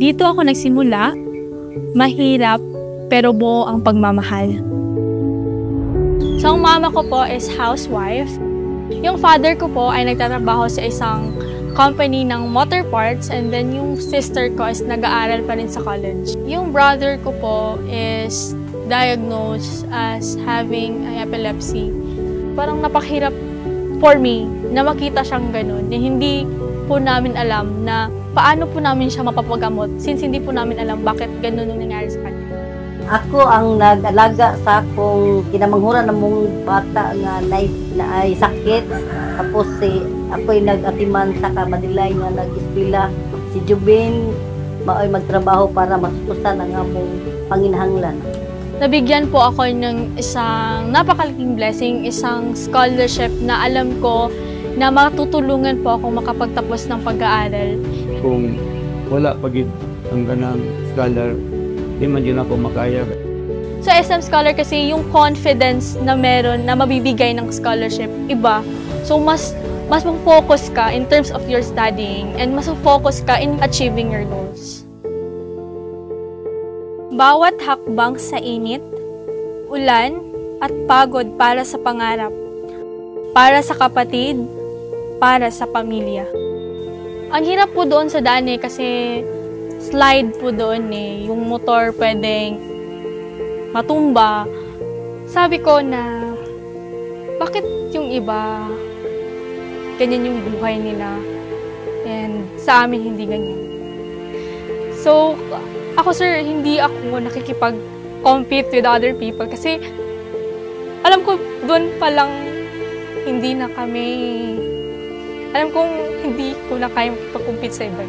Dito ako nagsimula, mahirap pero buo ang pagmamahal. So, ang mama ko po is housewife. Yung father ko po ay nagtatrabaho sa isang company ng motor parts, and then yung sister ko is nag-aaral pa rin sa college. Yung brother ko po is diagnosed as having epilepsy. Parang napakahirap for me na makita siyang ganun. Hindi po namin alam na paano po namin siya mapapagamot since hindi po namin alam bakit ganun yung nangyari sa kanya. Ako ang nag-alaga sa akong kinamanghuran ng mong bata nga na ay sakit. Tapos ako'y nag-atiman sa Kamadilay nga nag-eskwela. Si Jubin maoy magtrabaho para masukusan ang among panginahanglan. Nabigyan po ako ng isang napakalaking blessing, isang scholarship na alam ko na matutulungan po ako makapagtapos ng pag-aaral. Kung wala pagid ang ganang scholar, di man yun ako makaya. Sa SM Scholar kasi yung confidence na meron na mabibigay ng scholarship, iba. So mas mag-focus ka in terms of your studying and mas focus ka in achieving your goals. Bawat hakbang sa init, ulan, at pagod para sa pangarap, para sa kapatid, para sa pamilya. Ang hirap po doon sa daan kasi slide po doon yung motor pwedeng matumba. Sabi ko na, bakit yung iba, ganyan yung buhay nila, and sa amin hindi ganyan. So, ako sir, hindi ako nakikipag-compete with other people kasi alam ko doon pa lang hindi na kami, alam kong hindi ko na kaya makipag-compete sa iba.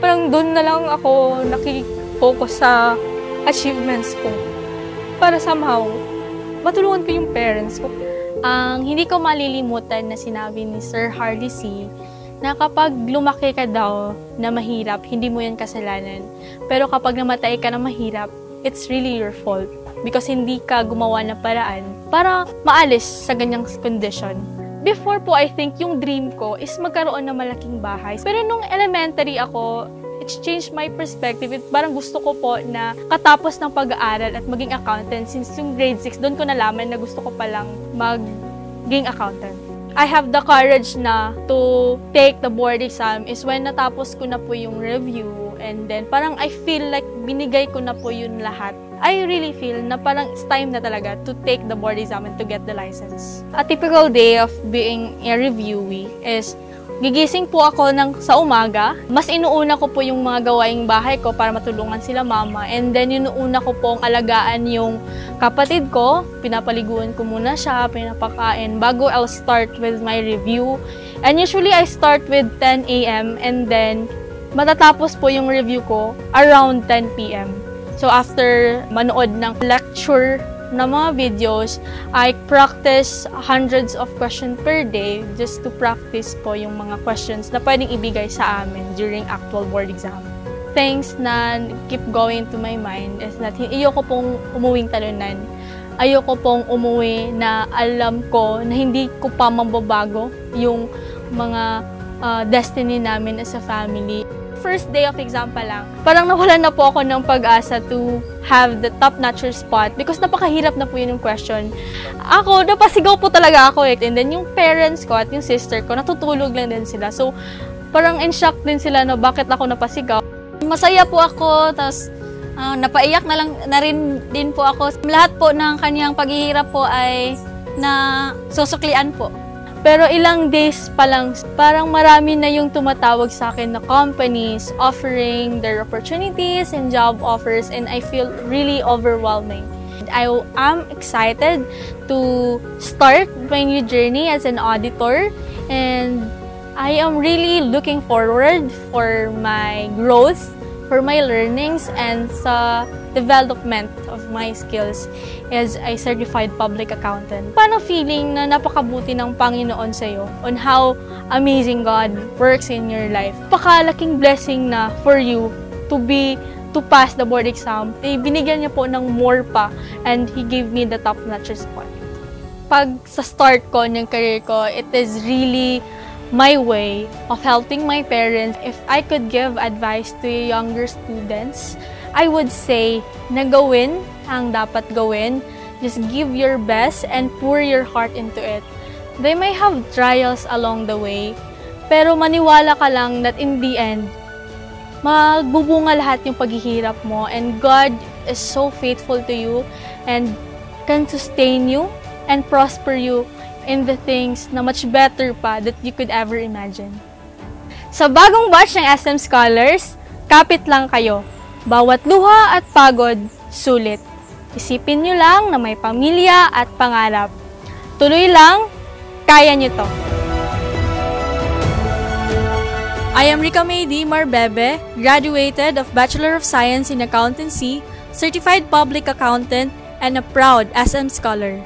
Parang doon na lang ako nakifocus sa achievements ko para somehow matulungan ko yung parents ko. Ang hindi ko malilimutan na sinabi ni Sir Harley C. na kapag lumaki ka daw na mahirap, hindi mo yan kasalanan. Pero kapag namatay ka na mahirap, it's really your fault. Because hindi ka gumawa ng paraan para maalis sa ganyang condition. Before po, I think yung dream ko is magkaroon ng malaking bahay. Pero nung elementary ako, it's changed my perspective. Parang gusto ko po na katapos ng pag-aaral at maging accountant. Since yung grade 6, doon ko nalaman na gusto ko palang maging accountant. I have the courage na to take the board exam is when natapos ko na po yung review, and then parang I feel like binigay ko na po yun lahat. I really feel na parang it's time na talaga to take the board exam and to get the license. A typical day of being a reviewee is gigising po ako sa umaga. Mas inuuna ko po yung mga gawaing bahay ko para matulungan sila mama. And then inuuna ko pong alagaan yung kapatid ko. Pinapaliguan ko muna siya, pinapakain bago I'll start with my review. And usually I start with 10 a.m. and then matatapos po yung review ko around 10 p.m. So after manood ng lecture na mga videos, I practice hundreds of questions per day just to practice po yung mga questions na pwedeng ibigay sa amin during actual board exam. Things na keep going to my mind is that ayoko pong umuwing talunan. Ayoko pong umuwi na alam ko na hindi ko pa mababago yung mga destiny namin as a family. First day of exam pa lang, parang nawalan na po ako ng pag-asa to have the top-notcher spot because napakahirap na po yun yung question. Ako, napasigaw po talaga ako . And then yung parents ko at yung sister ko, natutulog lang din sila. So, parang in-shock din sila na bakit ako napasigaw. Masaya po ako, tapos napaiyak na rin din po ako. Lahat po ng kanyang paghihirap po ay na susuklian po. Pero ilang days pa lang, parang marami na yung tumatawag sa akin na companies offering their opportunities and job offers, and I feel really overwhelming. I am excited to start my new journey as an auditor, and I am really looking forward for my growth, for my learnings, and sa development of my skills as a certified public accountant. Paano feeling na napakabuti ng Panginoon sa'yo on how amazing God works in your life? Napakalaking blessing na for you to pass the board exam. Binigyan niya po ng more pa, and He gave me the top-notcher spot. Pag sa start ko ng career ko, it is really my way of helping my parents. If I could give advice to younger students, I would say na gawin ang dapat gawin. Just give your best and pour your heart into it. They may have trials along the way, pero maniwala ka lang that in the end, magbubunga lahat yung paghihirap mo, and God is so faithful to you and can sustain you and prosper you in the things na much better pa that you could ever imagine. Sa bagong batch ng SM Scholars, kapit lang kayo. Bawat luha at pagod, sulit. Isipin nyo lang na may pamilya at pangarap. Tuloy lang, kaya nyo to. I am Rica May D. Marbebe, graduated of Bachelor of Science in Accountancy, Certified Public Accountant, and a proud SM Scholar.